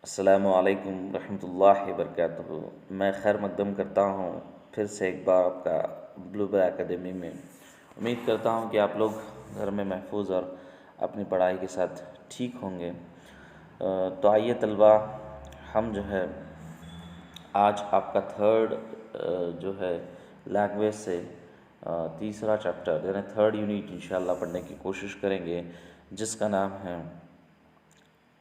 अस्सलामुअलैकुम रहमतुल्लाहि वबरकातुहू। मैं खैर मकदम करता हूँ फिर से एक बार आपका ब्लूबेल एकेडमी में। उम्मीद करता हूँ कि आप लोग घर में महफूज और अपनी पढ़ाई के साथ ठीक होंगे। तो आइए तलबा, हम जो है आज आपका थर्ड जो है लैंग्वेज से तीसरा चैप्टर यानी थर्ड यूनिट इंशाल्लाह पढ़ने की कोशिश करेंगे, जिसका नाम है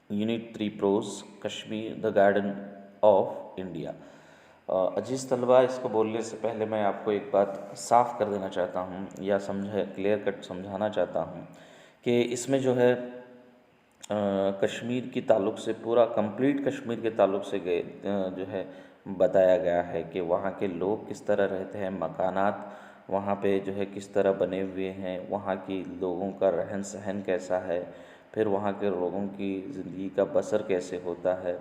unit 3 prose Kashmir the garden of India. अजीज़ तलबा, इसको बोलने से पहले मैं आपको एक बात साफ़ कर देना चाहता हूँ या क्लियर कट समझाना चाहता हूँ कि इसमें जो है कश्मीर की ताल्लुक़ से पूरा कंप्लीट कश्मीर के ताल्लुक़ से जो है बताया गया है कि वहाँ के लोग किस तरह रहते हैं, मकानात वहाँ पे जो है किस तरह बने हुए हैं, वहाँ की लोगों का रहन सहन कैसा है, फिर वहाँ के लोगों की ज़िंदगी का बसर कैसे होता है,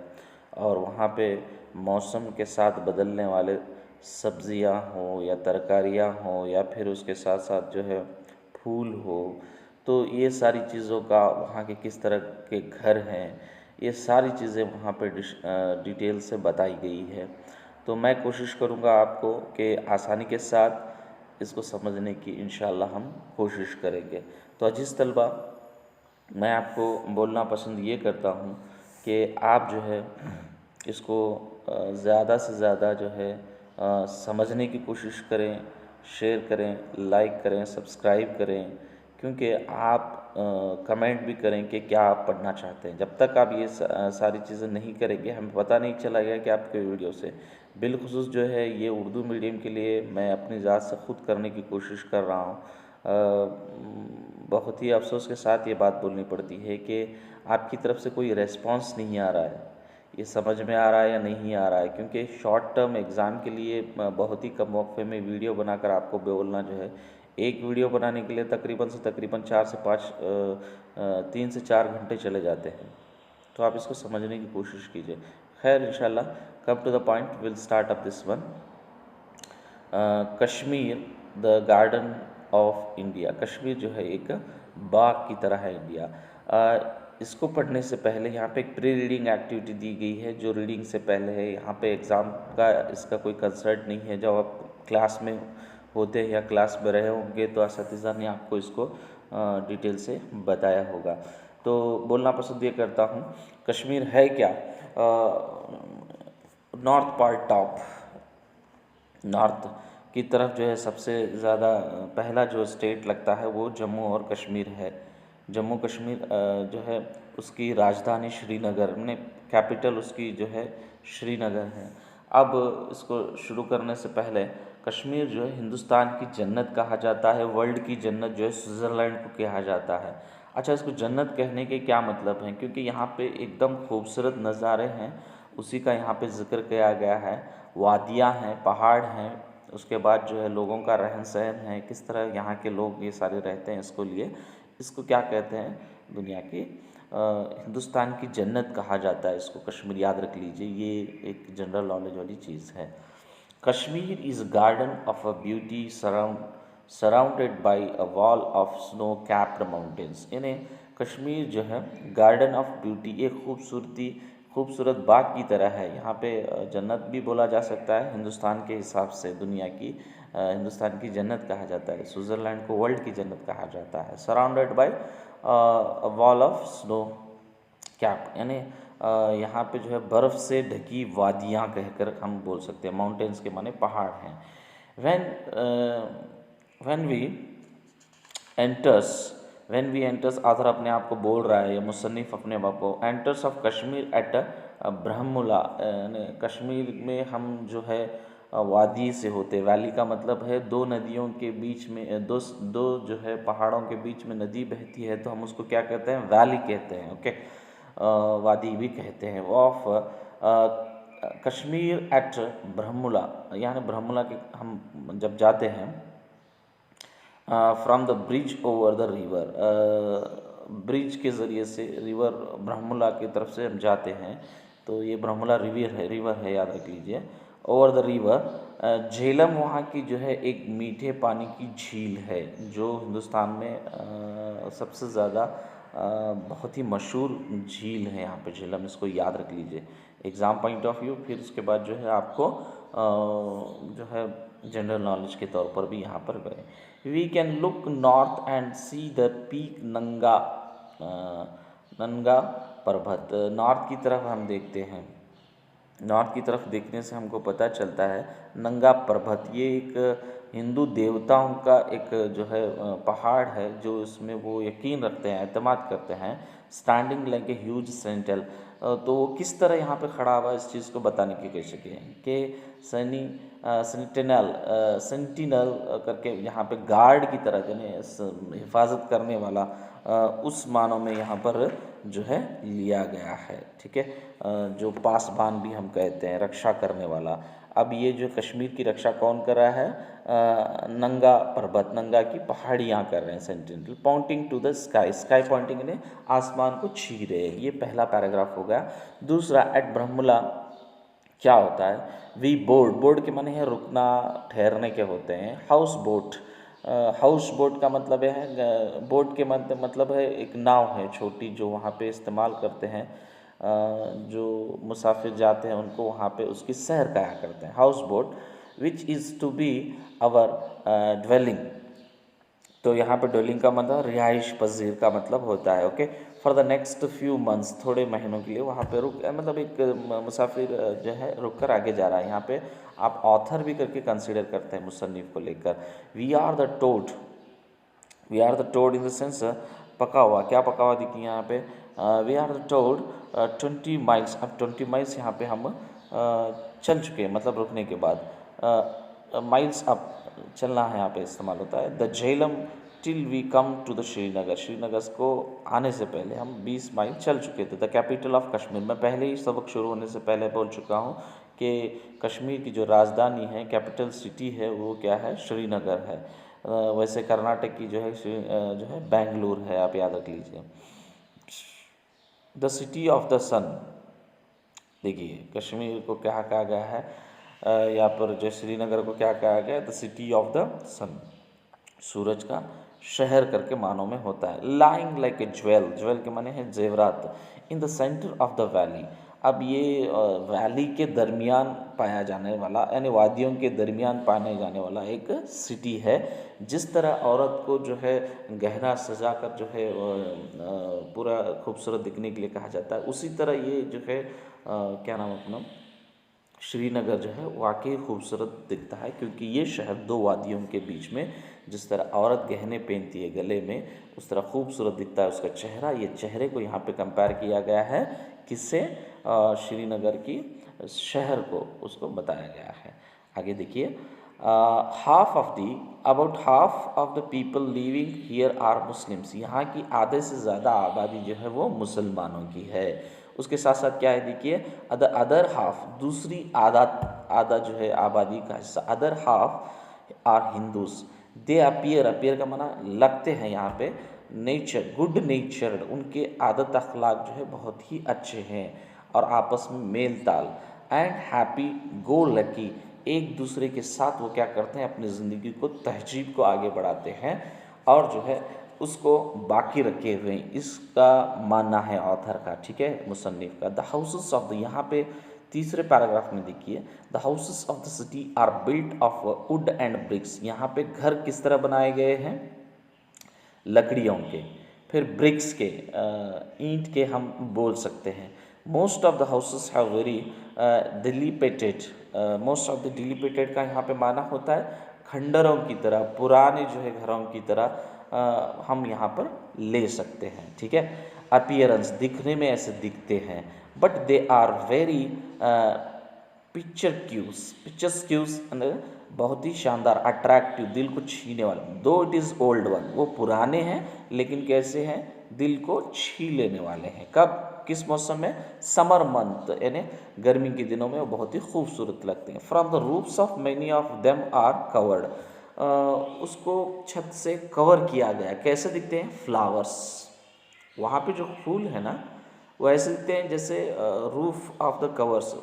और वहाँ पे मौसम के साथ बदलने वाले सब्ज़ियाँ हो या तरकारियाँ हो या फिर उसके साथ साथ जो है फूल हो, तो ये सारी चीज़ों का वहाँ के किस तरह के घर हैं, ये सारी चीज़ें वहाँ पे डिटेल से बताई गई है। तो मैं कोशिश करूँगा आपको कि आसानी के साथ इसको समझने की इंशाअल्लाह हम कोशिश करेंगे। तो अजीज़ तलबा, मैं आपको बोलना पसंद ये करता हूँ कि आप जो है इसको ज़्यादा से ज़्यादा जो है समझने की कोशिश करें, शेयर करें, लाइक करें, सब्सक्राइब करें, क्योंकि आप कमेंट भी करें कि क्या आप पढ़ना चाहते हैं। जब तक आप ये सारी चीज़ें नहीं करेंगे, हमें पता नहीं चला गया कि आपके वीडियो से बिलखुसूस जो है ये उर्दू मीडियम के लिए मैं अपनी ज़ात से ख़ुद करने की कोशिश कर रहा हूँ। बहुत ही अफसोस के साथ ये बात बोलनी पड़ती है कि आपकी तरफ से कोई रेस्पॉन्स नहीं आ रहा है। ये समझ में आ रहा है या नहीं आ रहा है, क्योंकि शॉर्ट टर्म एग्ज़ाम के लिए बहुत ही कम वक्फे में वीडियो बनाकर आपको बोलना जो है, एक वीडियो बनाने के लिए तकरीबन से तकरीबन 3 से 4 घंटे चले जाते हैं। तो आप इसको समझने की कोशिश कीजिए। खैर इंशाल्लाह, come to the point, will start up this one. Kashmir the garden of India. Kashmir जो है एक बाग की तरह है इंडिया। इसको पढ़ने से पहले यहाँ पे एक प्री रीडिंग एक्टिविटी दी गई है, जो रीडिंग से पहले है। यहाँ पे एग्ज़ाम का इसका कोई कंसर्ट नहीं है। जब आप क्लास में होते हैं या क्लास में रहे होंगे तो असातिज़ा ने आपको इसको डिटेल से बताया होगा। तो बोलना पसंद ये करता हूँ, कश्मीर है क्या? नॉर्थ पार्ट टॉप, नॉर्थ की तरफ जो है सबसे ज़्यादा पहला जो स्टेट लगता है वो जम्मू और कश्मीर है। जम्मू कश्मीर जो है उसकी राजधानी श्रीनगर में, कैपिटल उसकी जो है श्रीनगर है। अब इसको शुरू करने से पहले, कश्मीर जो है हिंदुस्तान की जन्नत कहा जाता है, वर्ल्ड की जन्नत जो है स्विट्ज़रलैंड को कहा जाता है। अच्छा, इसको जन्नत कहने के क्या मतलब हैं? क्योंकि यहाँ पे एकदम खूबसूरत नज़ारे हैं, उसी का यहाँ पे ज़िक्र किया गया है। वादियाँ हैं, पहाड़ हैं, उसके बाद जो है लोगों का रहन सहन है, किस तरह यहाँ के लोग ये सारे रहते हैं, इसको क्या कहते हैं? दुनिया की हिंदुस्तान की जन्नत कहा जाता है इसको। कश्मीर याद रख लीजिए, ये एक जनरल नॉलेज वाली चीज़ है। Kashmir is garden of a beauty surrounded by a wall of snow capped mountains. यानी कश्मीर जो है गार्डन ऑफ ब्यूटी, एक खूबसूरत बाग की तरह है। यहाँ पे जन्नत भी बोला जा सकता है हिंदुस्तान के हिसाब से। दुनिया की हिंदुस्तान की जन्नत कहा जाता है, स्विट्ज़रलैंड को वर्ल्ड की जन्नत कहा जाता है। Surrounded by wall of snow cap, यानी यहाँ पे जो है बर्फ़ से ढकी वादियाँ कहकर हम बोल सकते हैं। माउंटेन्स के माने पहाड़ हैं। व्हेन वी एंटर्स, आथर अपने आप को बोल रहा है या मुसन्निफ़ अपने आप को, एंटर्स ऑफ कश्मीर एट ब्रह्मला, यानी कश्मीर में हम जो है वादी से होते, वैली का मतलब है दो नदियों के बीच में, दो जो है पहाड़ों के बीच में नदी बहती है, तो हम उसको क्या कहते हैं? वैली कहते हैं। ओके, वादी भी कहते हैं। ऑफ कश्मीर एट ब्रह्मला, यानी ब्रह्मला के हम जब जाते हैं from the bridge over the river, bridge के ज़रिए से रिवर ब्रह्मला की तरफ से हम जाते हैं, तो ये ब्रह्मला रिवर है, याद रख लीजिए। ओवर द रिवर झेलम वहाँ की जो है एक मीठे पानी की झील है जो हिंदुस्तान में सबसे ज़्यादा बहुत ही मशहूर झील है यहाँ पे झेलम, इसको याद रख लीजिए एग्ज़ाम पॉइंट ऑफ व्यू। फिर उसके बाद जो है आपको जो है जनरल नॉलेज के तौर पर भी यहाँ पर गए। We can look north and see the peak Nanga, Nanga पर्वत। नॉर्थ की तरफ हम देखते हैं, नॉर्थ की तरफ देखने से हमको पता चलता है नंगा पर्वत ये एक हिंदू देवताओं का एक जो है पहाड़ है जो इसमें वो यकीन रखते हैं, एतमाद करते हैं। Standing like a huge sentinel, तो वो किस तरह यहाँ पे खड़ा हुआ इस चीज़ को बताने की कोशिश की है कि सेंटिनल, सेंटिनल करके यहाँ पे गार्ड की तरह यानी हिफाजत करने वाला उस मानों में यहाँ पर जो है लिया गया है। ठीक है, जो पासबान भी हम कहते हैं, रक्षा करने वाला। अब ये जो कश्मीर की रक्षा कौन कर रहा है? नंगा पर्वत, नंगा की पहाड़ियाँ कर रहे हैं sentinel. Pointing to the sky, sky pointing ने आसमान को छी रहे हैं। ये पहला पैराग्राफ हो गया। दूसरा, एट ब्रह्मला क्या होता है? वी बोर्ड, बोर्ड के माने है रुकना, ठहरने के होते हैं। हाउस बोट, हाउस बोट का मतलब है, बोट के मतलब है एक नाव है छोटी जो वहाँ पे इस्तेमाल करते हैं, जो मुसाफिर जाते हैं उनको वहाँ पे उसकी सैर करा करते हैं। House boat which is to be our dwelling, तो यहाँ पे ड्वेलिंग का मतलब रिहाइश पजीर का मतलब होता है। Okay, for the next few months, थोड़े महीनों के लिए वहाँ पे रुक, मतलब एक मुसाफिर जो है रुक कर आगे जा रहा है। यहाँ पे आप ऑथर भी करके कंसिडर करते हैं मुसन्निफ को लेकर। We are the we, are are the the इन द सेंस पका हुआ, क्या पका हुआ देखिए यहाँ पे, वी आर द टोड 20 माइल्स। अब 20 माइल्स यहाँ पे हम चल चुके हैं, मतलब रुकने के बाद माइल्स अप चलना है यहाँ पे इस्तेमाल होता है। The Jhelum till we come to the Srinagar, Srinagar को आने से पहले हम 20 माइल चल चुके थे। द कैपिटल ऑफ कश्मीर, मैं पहले ही सबक शुरू होने से पहले बोल चुका हूँ कि कश्मीर की जो राजधानी है, कैपिटल सिटी है, वो क्या है? श्रीनगर है। वैसे कर्नाटक की जो है बेंगलुरु है, आप याद रख लीजिए। द सिटी ऑफ द सन, देखिए कश्मीर को क्या कहा गया है, यहाँ पर जो श्रीनगर को क्या कहा गया? द सिटी ऑफ द सन, सूरज का शहर करके मानों में होता है। Lying like a jewel, jewel के माने हैं जेवरात। In the centre of the valley, अब ये वैली के दरमियान पाया जाने वाला, यानी वादियों के दरमियान पाने जाने वाला एक सिटी है। जिस तरह औरत को जो है गहना सजा कर जो है पूरा खूबसूरत दिखने के लिए कहा जाता है, उसी तरह ये जो है क्या नाम अपना श्रीनगर जो है वाकई खूबसूरत दिखता है, क्योंकि ये शहर दो वादियों के बीच में, जिस तरह औरत गहने पहनती है गले में, उस तरह खूबसूरत दिखता है उसका चेहरा। ये चेहरे को यहाँ पे कंपेयर किया गया है किससे? श्रीनगर की शहर को, उसको बताया गया है। आगे देखिए, half of the, about half of the people living here are Muslims, यहाँ की आधे से ज़्यादा आबादी जो है वो मुसलमानों की है। उसके साथ साथ क्या है देखिए, अदर हाफ, दूसरी आधा जो है आबादी का हिस्सा, other half are Hindus. They appear, appear का माना लगते हैं यहाँ पे, नेचर, गुड नेचर्ड, उनके आदत अखलाक जो है बहुत ही अच्छे हैं और आपस में मेल ताल। एंड हैप्पी गो लकी, एक दूसरे के साथ वो क्या करते हैं? अपनी ज़िंदगी को, तहजीब को आगे बढ़ाते हैं और जो है उसको बाकी रखे हुए हैं, इसका मानना है ऑथर का। ठीक है, मुसन्निफ का। द हाउसेस ऑफ द, यहाँ पे तीसरे पैराग्राफ में देखिए, the houses of the city are built of wood and bricks, यहाँ पे घर किस तरह बनाए गए हैं? लकड़ियों के, फिर ब्रिक्स के, ईंट के हम बोल सकते हैं। Most of the houses have very dilapidated, most of the dilapidated का यहाँ पे माना होता है खंडरों की तरह, पुराने जो है घरों की तरह हम यहाँ पर ले सकते हैं। ठीक है, अपीयरेंस, दिखने में ऐसे दिखते हैं, but they are very picturesque बहुत ही शानदार, अट्रैक्टिव, दिल को छीने वाला। दो इट इज़ ओल्ड वन, वो पुराने हैं लेकिन कैसे हैं? दिल को छी लेने वाले हैं। कब? किस मौसम में? समर मंथ, यानी गर्मी के दिनों में वो बहुत ही खूबसूरत लगते हैं। From the roofs of many of them are covered, उसको छत से कवर किया गया। कैसे दिखते हैं? फ्लावर्स, वहाँ पे जो फूल है ना वो ऐसे दिखते हैं जैसे रूफ ऑफ द कवर्स,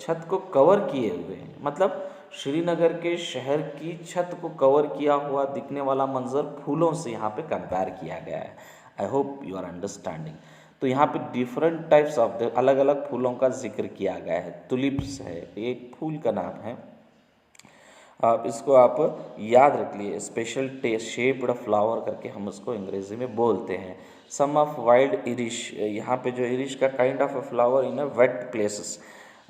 छत को कवर किए हुए हैं, मतलब श्रीनगर के शहर की छत को कवर किया हुआ दिखने वाला मंजर फूलों से यहाँ पे कंपेयर किया गया है। I hope you are understanding. तो यहाँ पे डिफरेंट टाइप्स ऑफ द अलग अलग फूलों का जिक्र किया गया है। टुलिप्स है, एक फूल का नाम है, आप इसको आप याद रख लिए, स्पेशल शेप्ड फ्लावर करके हम उसको अंग्रेजी में बोलते हैं। सम ऑफ वाइल्ड इरिश, यहाँ पे जो इरिश का kind of a flower in a wet places,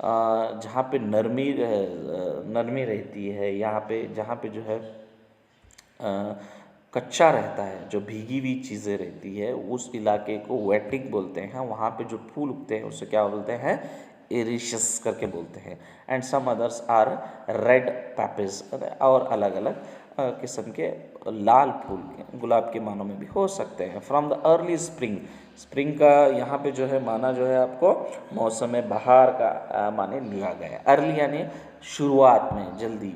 जहाँ पे नरमी रहती है, यहाँ पे जहाँ पे जो है कच्चा रहता है, जो भीगी हुई चीज़ें रहती है, उस इलाके को वेटिंग बोलते हैं। वहाँ पे जो फूल उगते हैं उसे क्या बोलते हैं, एरिशस करके बोलते हैं। And some others are red poppies, और अलग अलग किस्म के लाल फूल गुलाब के मानों में भी हो सकते हैं। From the early spring, spring का यहाँ पे जो है माना जो है आपको मौसम बहार का माने लिया गया है। अर्ली यानी शुरुआत में, जल्दी,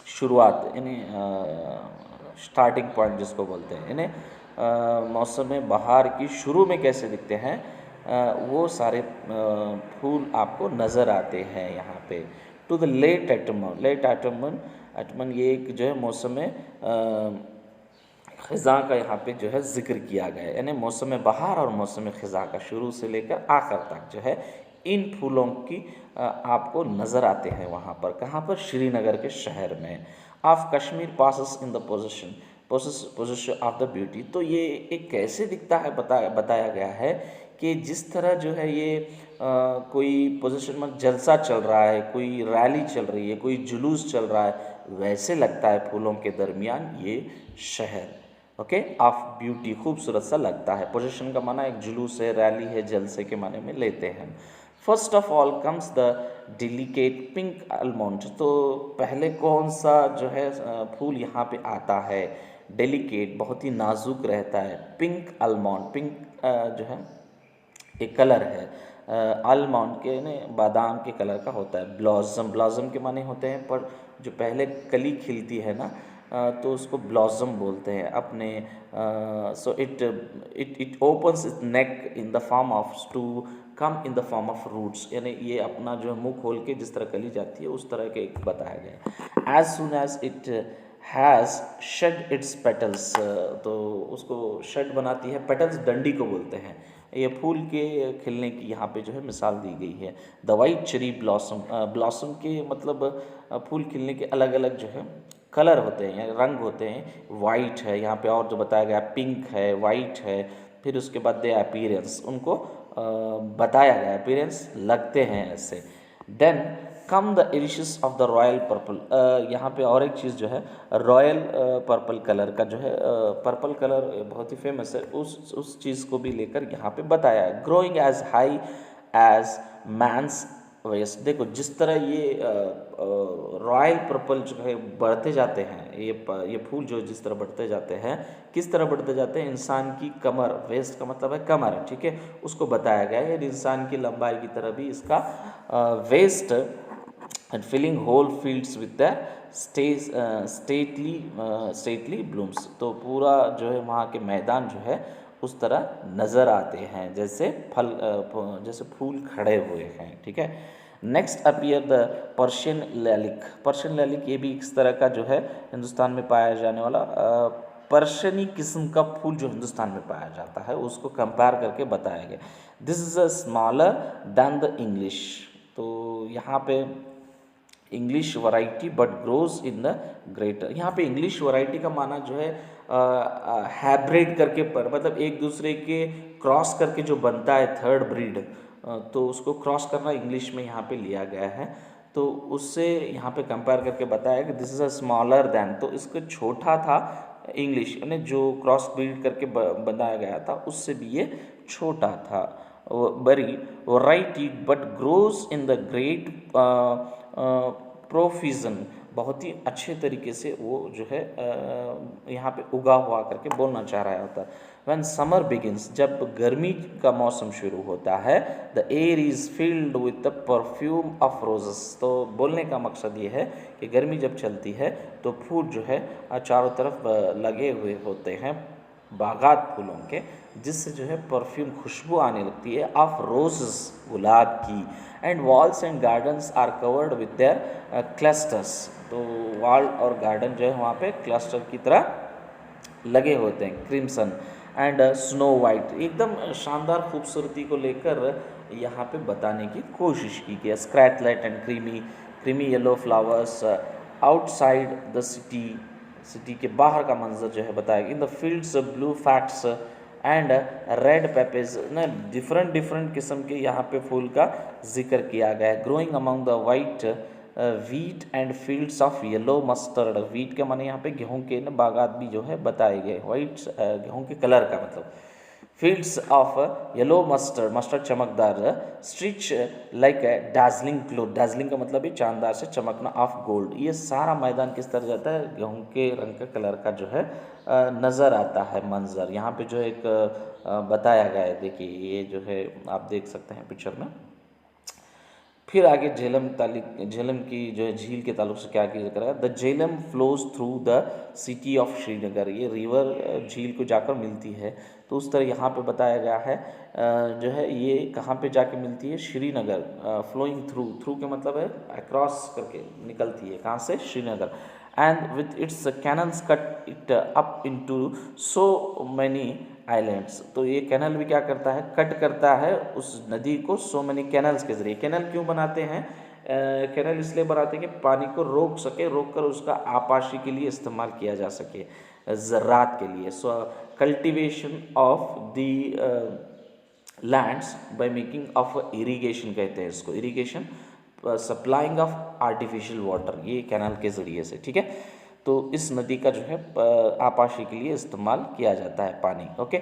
शुरुआत यानी स्टार्टिंग पॉइंट जिसको बोलते हैं। इन्हें मौसम बहार की शुरू में कैसे दिखते हैं, वो सारे फूल आपको नज़र आते हैं यहाँ पे। To the late autumn, late autumn, autumn ये एक जो है मौसम ख़ज़ां का यहाँ पे जो है ज़िक्र किया गया है, यानी मौसम बहार और मौसम ख़ज़ां का शुरू से लेकर आखिर तक जो है इन फूलों की आपको नज़र आते हैं वहाँ पर। कहाँ पर, श्रीनगर के शहर में। Of Kashmir passes in the position of the beauty, तो ये एक कैसे दिखता है बताया गया है कि जिस तरह जो है ये कोई पोजिशन में जलसा चल रहा है, कोई रैली चल रही है, कोई जुलूस चल रहा है, वैसे लगता है फूलों के दरमियान ये शहर। ओके, ऑफ ब्यूटी, खूबसूरत सा लगता है। पोजिशन का माना एक जुलूस है, रैली है, जलसे के माने में लेते हैं। First of all comes the delicate pink almond, तो पहले कौन सा जो है फूल यहाँ पे आता है, डेलिकेट, बहुत ही नाजुक रहता है, पिंक आलमंड। पिंक जो है एक कलर है, आलमंड के ने बादाम के कलर का होता है। ब्लॉसम, ब्लॉसम के माने होते हैं पर जो पहले कली खिलती है ना, तो उसको ब्लॉसम बोलते हैं अपने। So it opens it neck in the form of to come in the form of roots, यानी ये अपना जो मुंह खोल के जिस तरह कली जाती है उस तरह के एक बताया गया। As soon as it has shed its petals, तो उसको शेड बनाती है, पेटल्स डंडी को बोलते हैं। ये फूल के खिलने की यहाँ पे जो है मिसाल दी गई है। The white cherry blossom, blossom के मतलब फूल खिलने के अलग अलग जो है कलर होते हैं, रंग होते हैं। वाइट है यहाँ पे, और जो बताया गया पिंक है, वाइट है, फिर उसके बाद दे अपीयरेंस, उनको बताया गया, अपीयरेंस लगते हैं ऐसे। Then come the irises of the royal purple, यहाँ पे और एक चीज़ जो है रॉयल पर्पल कलर का जो है, पर्पल कलर बहुत ही फेमस है, उस चीज़ को भी लेकर यहाँ पे बताया है। Growing as high as man's waist, देखो जिस तरह ये रॉयल पर्पल जो है बढ़ते जाते हैं, ये फूल जो जिस तरह बढ़ते जाते हैं, किस तरह बढ़ते जाते हैं, इंसान की कमर, वेस्ट का मतलब है कमर, ठीक है, उसको बताया गया है। इंसान की लंबाई की तरह भी इसका waist and filling whole fields with the stately blooms, तो पूरा जो है वहाँ के मैदान जो है उस तरह नज़र आते हैं जैसे जैसे फूल खड़े हुए हैं, ठीक है। Next appear the Persian lilac, Persian lilac ये भी इस तरह का जो है हिंदुस्तान में पाया जाने वाला पर्शियनी किस्म का फूल जो हिंदुस्तान में पाया जाता है उसको कंपेयर करके बताया गया। This is a smaller than the English, तो यहाँ पे English variety but grows in the greater, यहाँ पे इंग्लिश वैरायटी का माना जो है हाइब्रिड करके मतलब एक दूसरे के क्रॉस करके जो बनता है थर्ड ब्रीड, तो उसको क्रॉस करना इंग्लिश में यहाँ पे लिया गया है। तो उससे यहाँ पे कंपेयर करके बताया कि this is a smaller than, तो इसका छोटा था इंग्लिश, यानी जो क्रॉस ब्रीड करके बनाया गया था उससे भी ये छोटा था। बरी variety but grows in the great profusion, बहुत ही अच्छे तरीके से वो जो है यहाँ पे उगा हुआ करके बोलना चाह रहा होता है। व्हेन समर बिगिंस, जब गर्मी का मौसम शुरू होता है, the air is filled with the perfume of roses, तो बोलने का मकसद ये है कि गर्मी जब चलती है तो फूल जो है चारों तरफ लगे हुए होते हैं बागात फूलों के, जिससे जो है परफ्यूम खुशबू आने लगती है ऑफ रोजेस, गुलाब की। And walls and gardens are covered with their clusters, तो वॉल और गार्डन जो है वहाँ पे क्लस्टर की तरह लगे होते हैं, क्रिम्सन एंड स्नो वाइट, एकदम शानदार खूबसूरती को लेकर यहाँ पे बताने की कोशिश की गई। स्क्रैचलाइट and creamy creamy yellow flowers outside the city, city के बाहर का मंजर जो है बताया गया। In the fields blue facts and red poppies, ना डिफरेंट डिफरेंट किस्म के यहाँ पे फूल का जिक्र किया गया है। Growing among the white wheat and fields of yellow mustard, wheat के माने यहाँ पे गेहूं के न बागात भी जो है बताए गए, वाइट गेहूं के कलर का मतलब। Fields of yellow mustard, mustard चमकदार, stretch like Darjeeling cloth, Darjeeling का मतलब ही शानदार से चमकना, ऑफ गोल्ड। ये सारा मैदान किस तरह जाता है, गेहूं के रंग का कलर का जो है नज़र आता है मंजर। यहाँ पे जो एक बताया गया है, देखिए ये जो है आप देख सकते हैं पिक्चर में। फिर आगे झेलम की जो है झील के ताल्लुक से क्या किया जा रहा है। The Jhelum flows through the city of Srinagar, ये रिवर झील को जाकर मिलती है, तो उस तरह यहाँ पे बताया गया है जो है ये कहाँ पे जाके मिलती है, श्रीनगर। फ्लोइंग थ्रू, थ्रू के मतलब है अक्रॉस करके निकलती है, कहाँ से, Srinagar. And with its canals cut it up into so many islands, तो ये कैनल भी क्या करता है, कट करता है उस नदी को सो मैनी कैनल्स के जरिए। कैनल क्यों बनाते हैं, कैनल इसलिए बनाते हैं कि पानी को रोक सके, रोक कर उसका आपाशी के लिए इस्तेमाल किया जा सके, ज़रात के लिए। So cultivation of the lands by making of irrigation कहते हैं इसको, irrigation supplying of artificial water, ये कैनल के ज़रिए से, ठीक है। तो इस नदी का जो है आपाशी के लिए इस्तेमाल किया जाता है पानी, ओके।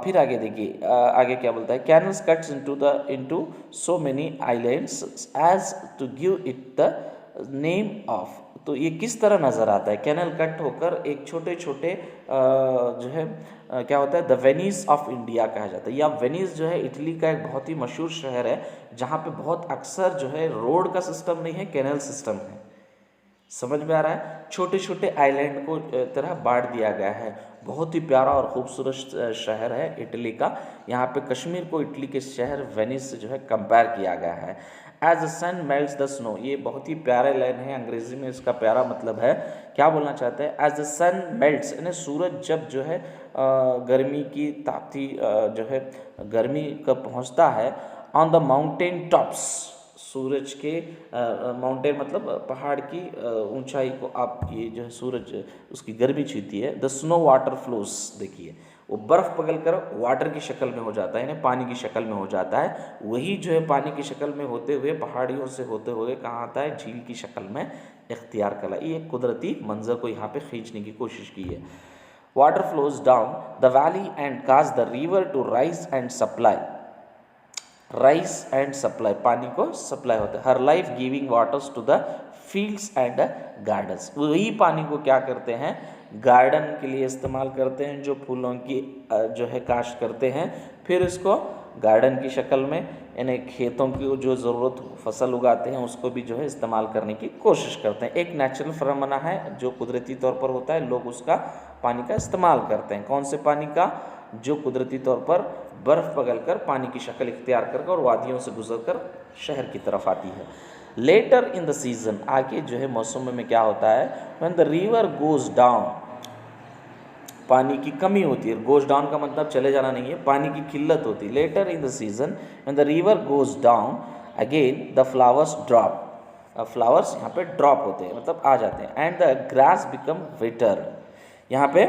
फिर आगे देखिए आगे क्या बोलता है, canals cuts into so many islands as to give it the name of, तो ये किस तरह नज़र आता है, कैनल कट होकर एक छोटे छोटे जो है क्या होता है, द वेनिस ऑफ इंडिया कहा जाता है। या वेनिस जो है इटली का एक बहुत ही मशहूर शहर है, जहाँ पे बहुत अक्सर जो है रोड का सिस्टम नहीं है, कैनल सिस्टम है। समझ में आ रहा है, छोटे छोटे आइलैंड को तरह बांट दिया गया है। बहुत ही प्यारा और ख़ूबसूरत शहर है इटली का। यहाँ पे कश्मीर को इटली के शहर वेनिस से जो है कंपेयर किया गया है। As the sun melts the snow, ये बहुत ही प्यारे लाइन है, अंग्रेजी में इसका प्यारा मतलब है, क्या बोलना चाहते हैं, एज द सन मेल्ट्स, यानी सूरज जब जो है गर्मी की तापती जो है गर्मी कब पहुँचता है, ऑन द माउंटेन टॉप्स, सूरज के माउंटेन मतलब पहाड़ की ऊंचाई को आप ये जो है सूरज उसकी गर्मी छूती है। द स्नो वाटर फ्लोस, देखिए वो बर्फ़ पिघल कर वाटर की शक्ल में हो जाता है, यानी पानी की शक्ल में हो जाता है। वही जो है पानी की शक्ल में होते हुए पहाड़ियों से होते हुए कहाँ आता है, झील की शक्ल में इख्तियार करा। ये कुदरती मंजर को यहाँ पे खींचने की कोशिश की है। Water flows down the valley and cause the river to rise and supply, rise and supply, पानी को सप्लाई होता है। Her life giving waters to the fields and gardens, वही पानी को क्या करते हैं, गार्डन के लिए इस्तेमाल करते हैं, जो फूलों की जो है काश्त करते हैं, फिर इसको गार्डन की शक्ल में, यानी खेतों की जो ज़रूरत फसल उगाते हैं उसको भी जो है इस्तेमाल करने की कोशिश करते हैं। एक नेचुरल फिनोमेना है जो कुदरती तौर पर होता है, लोग उसका पानी का इस्तेमाल करते हैं। कौन से पानी का, जो कुदरती तौर पर बर्फ़ पिघलकर पानी की शक्ल इख्तियार करके और वादियों से गुजरकर शहर की तरफ आती है। लेटर इन द सीज़न, आगे जो है मौसम में क्या होता है, when the river goes down, पानी की कमी होती है। गोज़ डाउन का मतलब चले जाना नहीं है, पानी की किल्लत होती है। Later in the season when the river goes down again the flowers drop, flowers यहाँ पे ड्रॉप होते हैं मतलब आ जाते हैं। And the grass become withered, यहाँ पे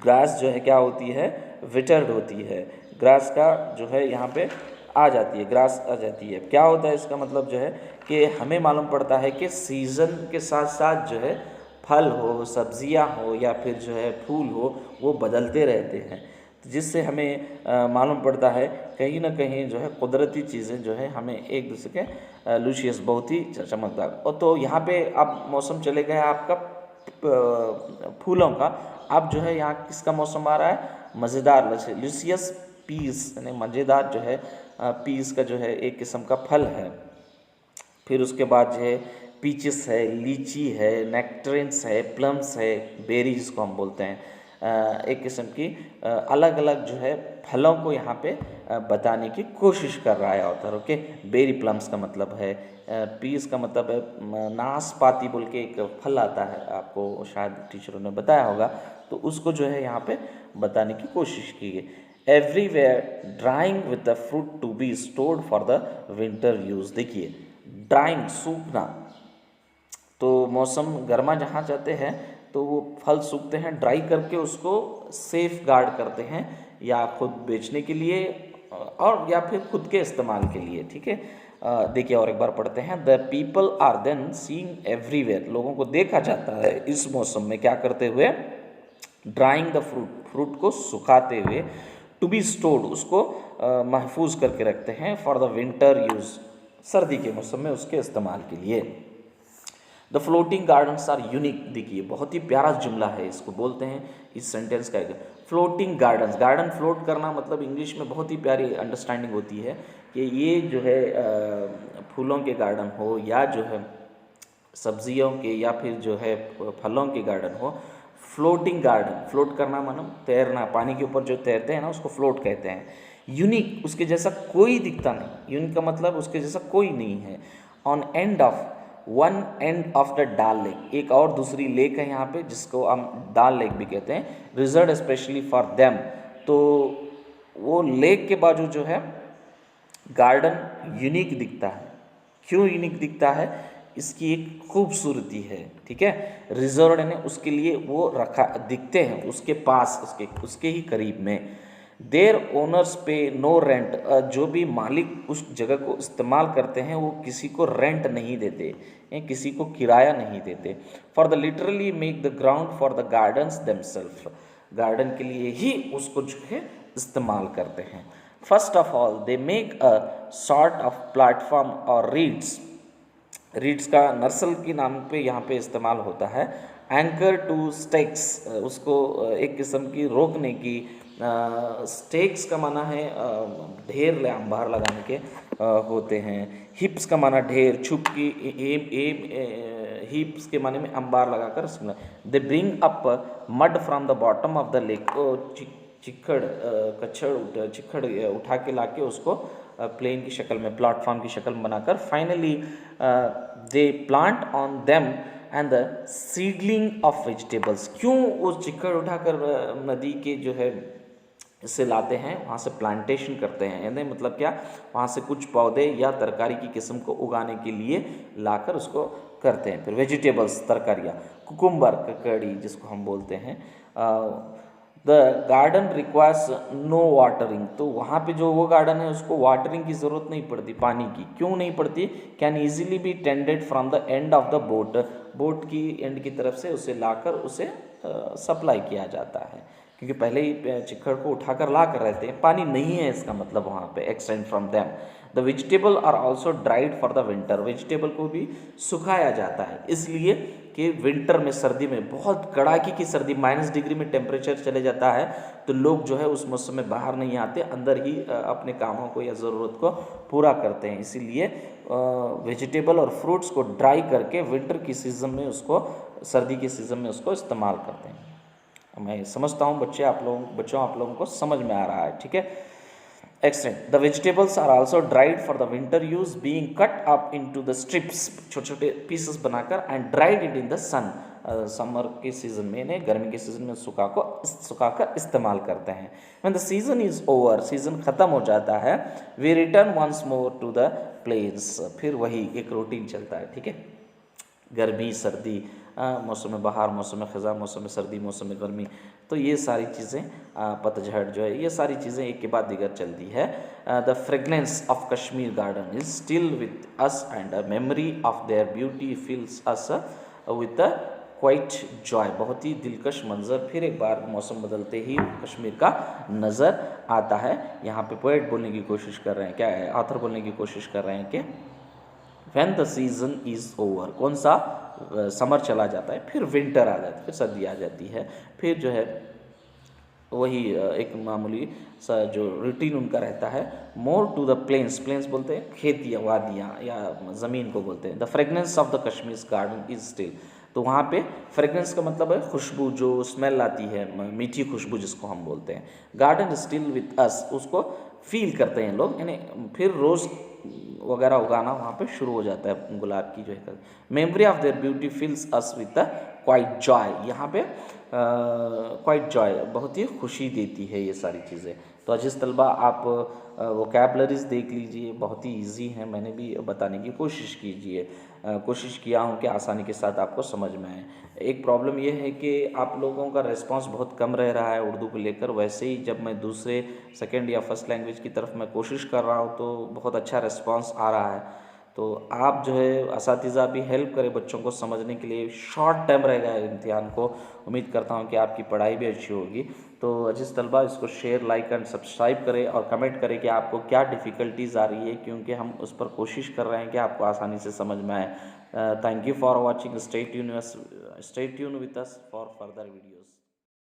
ग्रास जो है क्या होती है, विटर्ड होती है, ग्रास का जो है यहाँ पे आ जाती है, ग्रास आ जाती है। क्या होता है इसका मतलब जो है कि हमें मालूम पड़ता है कि सीज़न के साथ साथ जो है फल हो, सब्जियां हो या फिर जो है फूल हो, वो बदलते रहते हैं, जिससे हमें मालूम पड़ता है कहीं ना कहीं जो है कुदरती चीज़ें जो है हमें एक दूसरे के लूशियस, बहुत ही चमकदार। और तो यहाँ पे अब मौसम चले गए आपका फूलों का। अब जो है यहाँ किसका मौसम आ रहा है, मज़ेदार, लूसियस पीस, यानी मज़ेदार जो है पीस का जो है एक किस्म का फल है। फिर उसके बाद जो है पीचेस है, लीची है, नेक्टरेंस है, प्लम्स है, बेरीज को हम बोलते हैं, एक किस्म की अलग अलग जो है फलों को यहाँ पे बताने की कोशिश कर रहा है ऑथर। ओके, बेरी प्लम्स का मतलब है, पीस का मतलब है नाशपाती बोल के एक फल आता है, आपको शायद टीचरों ने बताया होगा, तो उसको जो है यहाँ पे बताने की कोशिश की है। Everywhere drying with the fruit to be stored for the winter use. देखिए ड्राइंग, सूखना, तो मौसम गर्मा जहाँ जाते हैं तो वो फल सूखते हैं, ड्राई करके उसको सेफ गार्ड करते हैं, या खुद बेचने के लिए और या फिर खुद के इस्तेमाल के लिए। ठीक है, देखिए और एक बार पढ़ते हैं। The people are then seeing everywhere, लोगों को देखा जाता है इस मौसम में क्या करते हुए, ड्राइंग द फ्रूट, फ्रूट को सुखाते हुए, टू बी स्टोर्ड, उसको महफूज करके रखते हैं, फॉर द विंटर यूज़, सर्दी के मौसम में उसके इस्तेमाल के लिए। The floating gardens are unique. देखिए बहुत ही प्यारा जुमला है, इसको बोलते हैं इस सेंटेंस का फ्लोटिंग गार्डन्स। गार्डन फ्लोट करना मतलब इंग्लिश में बहुत ही प्यारी अंडरस्टैंडिंग होती है कि ये जो है फूलों के गार्डन हो या जो है सब्जियों के या फिर जो है फलों के गार्डन हो, फ्लोटिंग गार्डन, फ्लोट करना मानो तैरना, पानी के ऊपर जो तैरते हैं ना उसको फ्लोट कहते हैं। यूनिक, उसके जैसा कोई दिखता नहीं, यूनिक का मतलब उसके जैसा कोई नहीं है। On end of, one end of the डाल लेक, एक और दूसरी लेक है यहाँ पे जिसको हम डाल लेक भी कहते हैं, रिजर्व स्पेशली फॉर देम, तो वो लेक के बाजू जो है गार्डन यूनिक दिखता है। क्यों यूनिक दिखता है, इसकी एक खूबसूरती है। ठीक है, रिजर्व ने उसके लिए वो रखा, दिखते हैं उसके पास, उसके ही करीब में। देयर ओनर्स पे नो रेंट, जो भी मालिक उस जगह को इस्तेमाल करते हैं वो किसी को रेंट नहीं देते, किसी को किराया नहीं देते। For the literally make the ground for the gardens themselves, garden के लिए ही उसको जो है इस्तेमाल करते हैं। First of all they make a sort of platform और रीड्स, रीड्स का नर्सल के नाम पे यहाँ पे इस्तेमाल होता है। एंकर टू स्टेक्स, उसको एक किस्म की रोकने की, स्टेक्स का माना है ढेर अंबार लगाने के होते हैं। हिप्स का माना ढेर, छुप की हिप्स के माने में अंबार लगाकर। They bring up mud from the bottom of the lake, चिखड़ उठा के लाके उसको प्लेन की शक्ल में, प्लेटफॉर्म की शक्ल में बनाकर, finally they plant on them and the seedling of vegetables. क्यों वो चिखड़ उठाकर नदी के जो है इससे लाते हैं, वहाँ से प्लांटेशन करते हैं, यानी मतलब क्या, वहाँ से कुछ पौधे या तरकारी की किस्म को उगाने के लिए लाकर उसको करते हैं। फिर वेजिटेबल्स, तरकारियाँ, कुकुम्बर, ककड़ी जिसको हम बोलते हैं। The garden requires no watering, तो वहाँ पे जो वो गार्डन है उसको वाटरिंग की ज़रूरत नहीं पड़ती, पानी की। क्यों नहीं पड़ती, can easily B tended from the end of the boat, boat की एंड की तरफ से उसे लाकर उसे सप्लाई किया जाता है, क्योंकि पहले ही चिखड़ को उठाकर ला कर रहते हैं, पानी नहीं है इसका मतलब वहाँ पे। Extend from them the vegetable are also dried for the winter, vegetable को भी सुखाया जाता है इसलिए कि विंटर में, सर्दी में, बहुत कड़ाके की सर्दी, -डिग्री में टेम्परेचर चले जाता है, तो लोग जो है उस मौसम में बाहर नहीं आते, अंदर ही अपने कामों को या ज़रूरत को पूरा करते हैं। इसीलिए वेजिटेबल और फ्रूट्स को ड्राई करके विंटर की सीज़न में उसको, सर्दी की सीज़न में उसको इस्तेमाल करते हैं। मैं समझता हूँ बच्चों आप लोगों को समझ में आ रहा है। ठीक है, extend the vegetables are also dried for the winter use, being cut up into the strips, छोटे छोटे पीसेस बनाकर, and dried it in the sun, summer के सीजन में, गर्मी के सीजन में सुखाकर इस्तेमाल करते हैं। When the season is over, season ख़त्म हो जाता है, we return once more to the place, फिर वही एक रूटीन चलता है। ठीक है, गर्मी, सर्दी, मौसम में बहार, मौसम में ख़ज़ां, मौसम में सर्दी, मौसम में गर्मी, तो ये सारी चीज़ें, पतझड़ जो है, ये सारी चीज़ें एक के बाद दीगर चलती है। The fragrance of Kashmir garden is still with us and a memory of their beauty fills us with the quite joy, बहुत ही दिलकश मंजर फिर एक बार मौसम बदलते ही कश्मीर का नज़र आता है। यहाँ पे पोएट बोलने की कोशिश कर रहे हैं, क्या है, ऑथर बोलने की कोशिश कर रहे हैं कि when the season is over, कौन सा, समर चला जाता है, फिर विंटर आ जाती है, फिर सर्दी आ जाती है, फिर जो है वही एक मामूली सा जो रूटीन उनका रहता है। More to the plains, plains बोलते हैं खेतियाँ, वादियाँ या ज़मीन को बोलते हैं। The fragrance of the Kashmir garden is still, तो वहाँ पे फ्रेगरेंस का मतलब है खुशबू, जो स्मेल आती है, मीठी खुशबू जिसको हम बोलते हैं। गार्डन स्टिल विथ अस, उसको फील करते हैं लोग, यानी फिर रोज़ वगैरह उगाना वहाँ पे शुरू हो जाता है गुलाब की जो है। Memory of their beauty fills us with the quite joy, यहाँ पे क्वाइट जॉय, बहुत ही खुशी देती है ये सारी चीज़ें। तो अजीज़ तलबा, आप वोकैबलरीज देख लीजिए, बहुत ही इजी है, मैंने भी बताने की कोशिश कीजिए, कोशिश किया हूँ कि आसानी के साथ आपको समझ में आए। एक प्रॉब्लम यह है कि आप लोगों का रिस्पांस बहुत कम रह रहा है उर्दू को लेकर, वैसे ही जब मैं दूसरे सेकंड या फर्स्ट लैंग्वेज की तरफ मैं कोशिश कर रहा हूँ तो बहुत अच्छा रिस्पांस आ रहा है। तो आप जो है असातिज़ा भी हेल्प करें बच्चों को समझने के लिए। शॉर्ट टाइम रहेगा इम्तिहान को, उम्मीद करता हूँ कि आपकी पढ़ाई भी अच्छी होगी। तो अजीज़ तलबा, इसको शेयर, लाइक एंड सब्सक्राइब करें और कमेंट करें कि आपको क्या डिफ़िकल्टीज़ आ रही है, क्योंकि हम उस पर कोशिश कर रहे हैं कि आपको आसानी से समझ में आए। Thank you for watching, stay tune with us for further video.